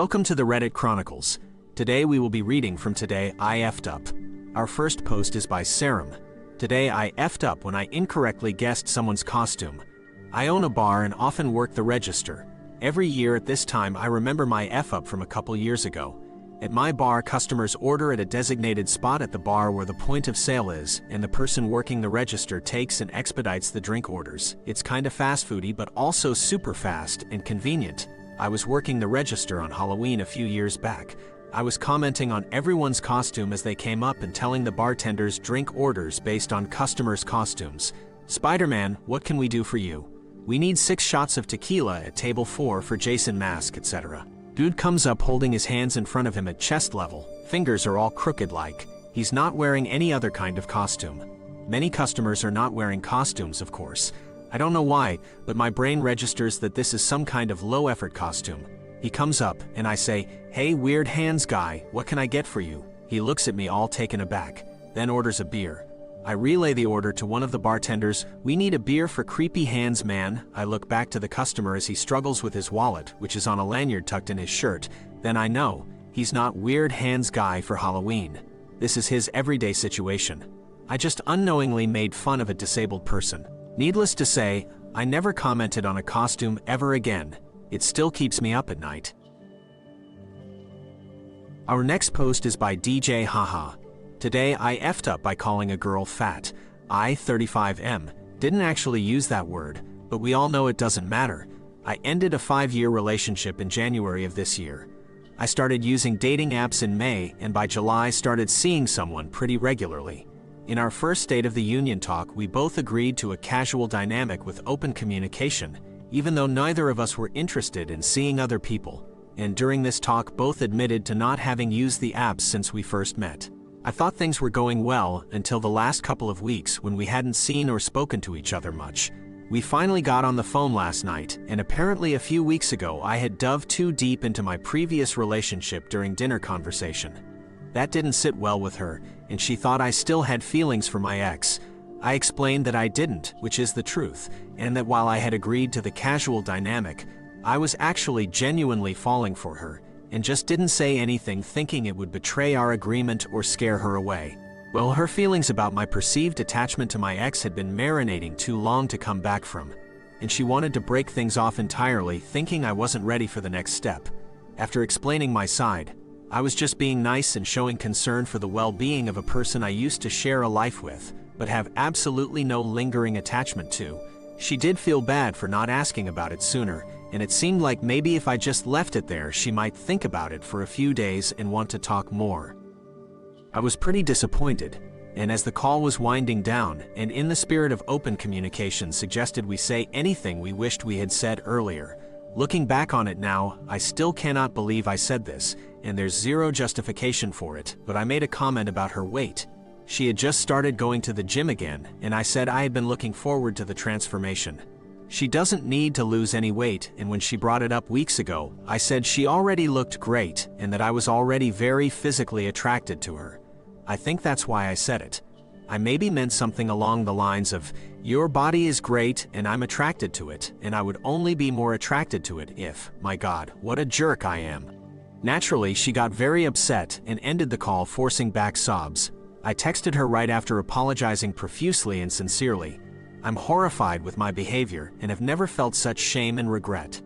Welcome to the Reddit Chronicles. Today we will be reading from Today I F'd Up. Our first post is by Sarum. Today I F'd up when I incorrectly guessed someone's costume. I own a bar and often work the register. Every year at this time I remember my F up from a couple years ago. At my bar, customers order at a designated spot at the bar where the point of sale is, and the person working the register takes and expedites the drink orders. It's kinda fast foody but also super fast and convenient. I was working the register on Halloween a few years back. I was commenting on everyone's costume as they came up and telling the bartenders drink orders based on customers' costumes. Spider-Man, what can we do for you? We need 6 shots of tequila at table 4 for Jason Mask, etc. Dude comes up holding his hands in front of him at chest level. Fingers are all crooked like. He's not wearing any other kind of costume. Many customers are not wearing costumes, of course. I don't know why, but my brain registers that this is some kind of low-effort costume. He comes up, and I say, "Hey, weird hands guy, what can I get for you?" He looks at me all taken aback, then orders a beer. I relay the order to one of the bartenders. "We need a beer for creepy hands, man." I look back to the customer as he struggles with his wallet, which is on a lanyard tucked in his shirt. Then I know, he's not weird hands guy for Halloween. This is his everyday situation. I just unknowingly made fun of a disabled person. Needless to say, I never commented on a costume ever again. It still keeps me up at night. Our next post is by DJ Haha. Today I F'd up by calling a girl fat. I, 35M, didn't actually use that word, but we all know it doesn't matter. I ended a 5-year relationship in January of this year. I started using dating apps in May, and by July started seeing someone pretty regularly. In our first State of the Union talk, we both agreed to a casual dynamic with open communication, even though neither of us were interested in seeing other people. And during this talk, both admitted to not having used the apps since we first met. I thought things were going well until the last couple of weeks when we hadn't seen or spoken to each other much. We finally got on the phone last night, and apparently a few weeks ago I had dove too deep into my previous relationship during dinner conversation. That didn't sit well with her, and she thought I still had feelings for my ex. I explained that I didn't, which is the truth, and that while I had agreed to the casual dynamic, I was actually genuinely falling for her, and just didn't say anything thinking it would betray our agreement or scare her away. Well, her feelings about my perceived attachment to my ex had been marinating too long to come back from, and she wanted to break things off entirely, thinking I wasn't ready for the next step. After explaining my side, I was just being nice and showing concern for the well-being of a person I used to share a life with, but have absolutely no lingering attachment to. She did feel bad for not asking about it sooner, and it seemed like maybe if I just left it there, she might think about it for a few days and want to talk more. I was pretty disappointed, and as the call was winding down, and in the spirit of open communication, suggested we say anything we wished we had said earlier. Looking back on it now, I still cannot believe I said this, and there's zero justification for it, but I made a comment about her weight. She had just started going to the gym again, and I said I had been looking forward to the transformation. She doesn't need to lose any weight, and when she brought it up weeks ago, I said she already looked great and that I was already very physically attracted to her. I think that's why I said it. I maybe meant something along the lines of, "Your body is great and I'm attracted to it, and I would only be more attracted to it if, my God, what a jerk I am." Naturally, she got very upset and ended the call forcing back sobs. I texted her right after apologizing profusely and sincerely. I'm horrified with my behavior and have never felt such shame and regret.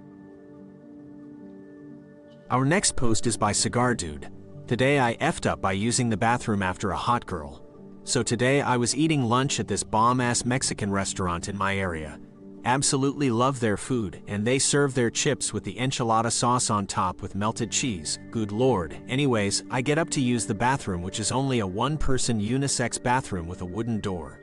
Our next post is by Cigar Dude. Today I F'd up by using the bathroom after a hot girl. So today I was eating lunch at this bomb-ass Mexican restaurant in my area. Absolutely love their food, and they serve their chips with the enchilada sauce on top with melted cheese. Good lord. Anyways, I get up to use the bathroom, which is only a one-person unisex bathroom with a wooden door.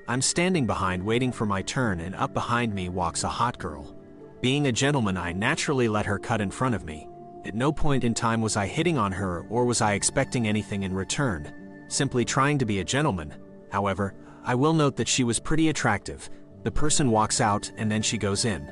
I'm standing behind waiting for my turn, and up behind me walks a hot girl. Being a gentleman, I naturally let her cut in front of me. At no point in time was I hitting on her or was I expecting anything in return, simply trying to be a gentleman. However, I will note that she was pretty attractive. The person walks out and then she goes in.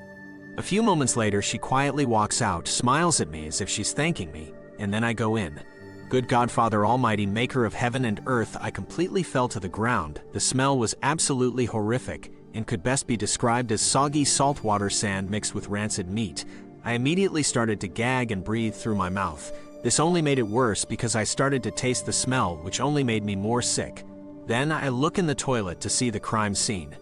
A few moments later, she quietly walks out, smiles at me as if she's thanking me, and then I go in. Good Godfather Almighty, maker of heaven and earth, I completely fell to the ground. The smell was absolutely horrific and could best be described as soggy saltwater sand mixed with rancid meat. I immediately started to gag and breathe through my mouth. This only made it worse because I started to taste the smell, which only made me more sick. Then I look in the toilet to see the crime scene.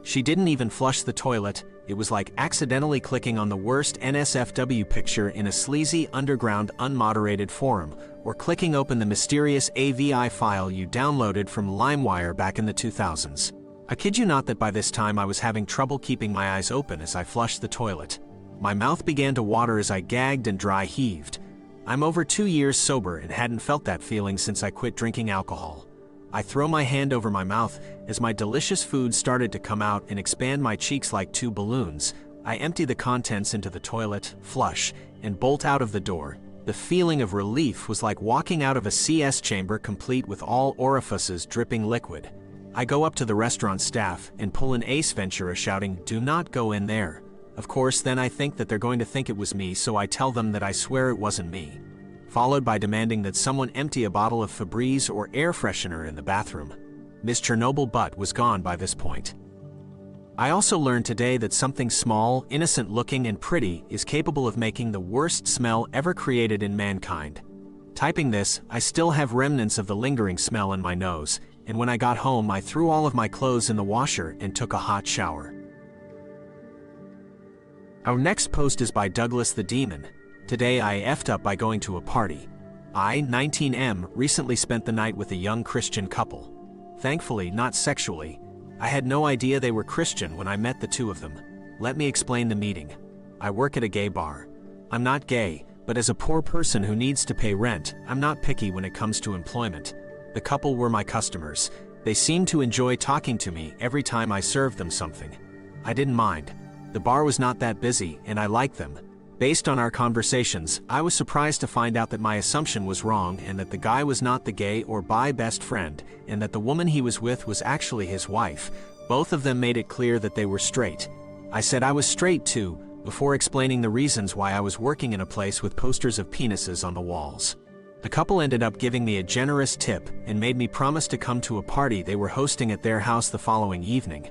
She didn't even flush the toilet. It was like accidentally clicking on the worst NSFW picture in a sleazy underground unmoderated forum, or clicking open the mysterious AVI file you downloaded from LimeWire back in the 2000s. I kid you not that by this time I was having trouble keeping my eyes open as I flushed the toilet. My mouth began to water as I gagged and dry heaved. I'm over 2 years sober and hadn't felt that feeling since I quit drinking alcohol. I throw my hand over my mouth as my delicious food started to come out and expand my cheeks like 2 balloons. I empty the contents into the toilet, flush, and bolt out of the door. The feeling of relief was like walking out of a CS chamber complete with all orifices dripping liquid. I go up to the restaurant staff and pull an Ace Ventura shouting, "Do not go in there." Of course, then I think that they're going to think it was me, so I tell them that I swear it wasn't me, followed by demanding that someone empty a bottle of Febreze or air freshener in the bathroom. Miss Chernobyl butt was gone by this point. I also learned today that something small, innocent-looking, and pretty is capable of making the worst smell ever created in mankind. Typing this, I still have remnants of the lingering smell in my nose, and when I got home I threw all of my clothes in the washer and took a hot shower. Our next post is by Douglas the Demon. Today I effed up by going to a party. I, 19M, recently spent the night with a young Christian couple. Thankfully, not sexually. I had no idea they were Christian when I met the two of them. Let me explain the meeting. I work at a gay bar. I'm not gay, but as a poor person who needs to pay rent, I'm not picky when it comes to employment. The couple were my customers. They seemed to enjoy talking to me every time I served them something. I didn't mind. The bar was not that busy, and I liked them. Based on our conversations, I was surprised to find out that my assumption was wrong and that the guy was not the gay or bi best friend, and that the woman he was with was actually his wife. Both of them made it clear that they were straight. I said I was straight too, before explaining the reasons why I was working in a place with posters of penises on the walls. The couple ended up giving me a generous tip and made me promise to come to a party they were hosting at their house the following evening.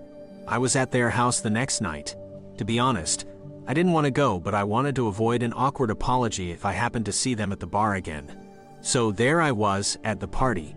I was at their house the next night. To be honest, I didn't want to go, but I wanted to avoid an awkward apology if I happened to see them at the bar again. So there I was, at the party.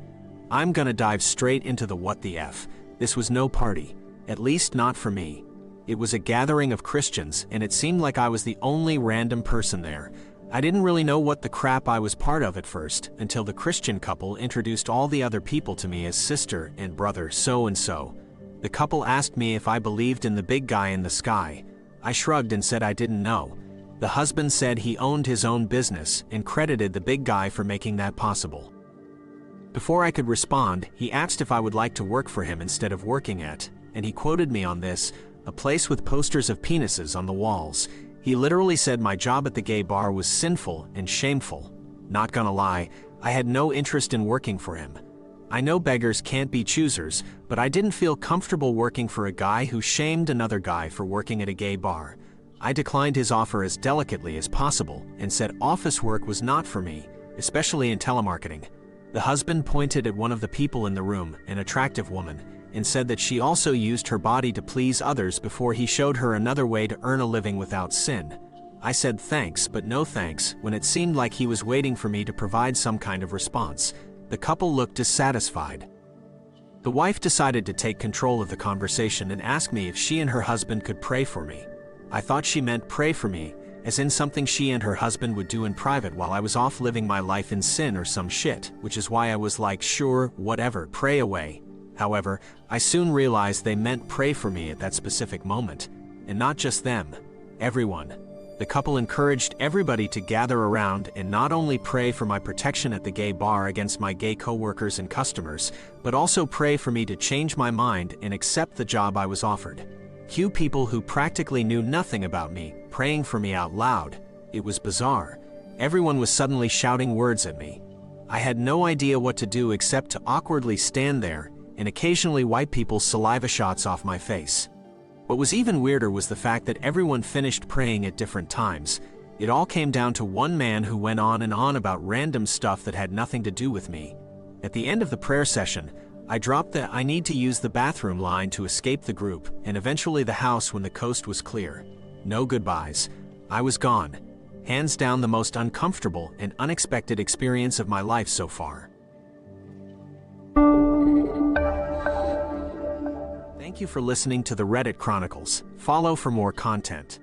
I'm gonna dive straight into the what the F. This was no party. At least not for me. It was a gathering of Christians, and it seemed like I was the only random person there. I didn't really know what the crap I was part of at first, until the Christian couple introduced all the other people to me as sister and brother so-and-so. The couple asked me if I believed in the big guy in the sky. I shrugged and said I didn't know. The husband said he owned his own business and credited the big guy for making that possible. Before I could respond, he asked if I would like to work for him instead of working at, and he quoted me on this, a place with posters of penises on the walls. He literally said my job at the gay bar was sinful and shameful. Not gonna lie, I had no interest in working for him. I know beggars can't be choosers, but I didn't feel comfortable working for a guy who shamed another guy for working at a gay bar. I declined his offer as delicately as possible and said office work was not for me, especially in telemarketing. The husband pointed at one of the people in the room, an attractive woman, and said that she also used her body to please others before he showed her another way to earn a living without sin. I said thanks, but no thanks, when it seemed like he was waiting for me to provide some kind of response. The couple looked dissatisfied. The wife decided to take control of the conversation and ask me if she and her husband could pray for me. I thought she meant pray for me, as in something she and her husband would do in private while I was off living my life in sin or some shit, which is why I was like, sure, whatever, pray away. However, I soon realized they meant pray for me at that specific moment. And not just them, everyone. The couple encouraged everybody to gather around and not only pray for my protection at the gay bar against my gay coworkers and customers, but also pray for me to change my mind and accept the job I was offered. Cue people who practically knew nothing about me, praying for me out loud. It was bizarre. Everyone was suddenly shouting words at me. I had no idea what to do except to awkwardly stand there and occasionally wipe people's saliva shots off my face. What was even weirder was the fact that everyone finished praying at different times. It all came down to one man who went on and on about random stuff that had nothing to do with me. At the end of the prayer session, I dropped the "I need to use the bathroom" line to escape the group and eventually the house when the coast was clear. No goodbyes. I was gone. Hands down the most uncomfortable and unexpected experience of my life so far. Thank you for listening to the Reddit Chronicles. Follow for more content.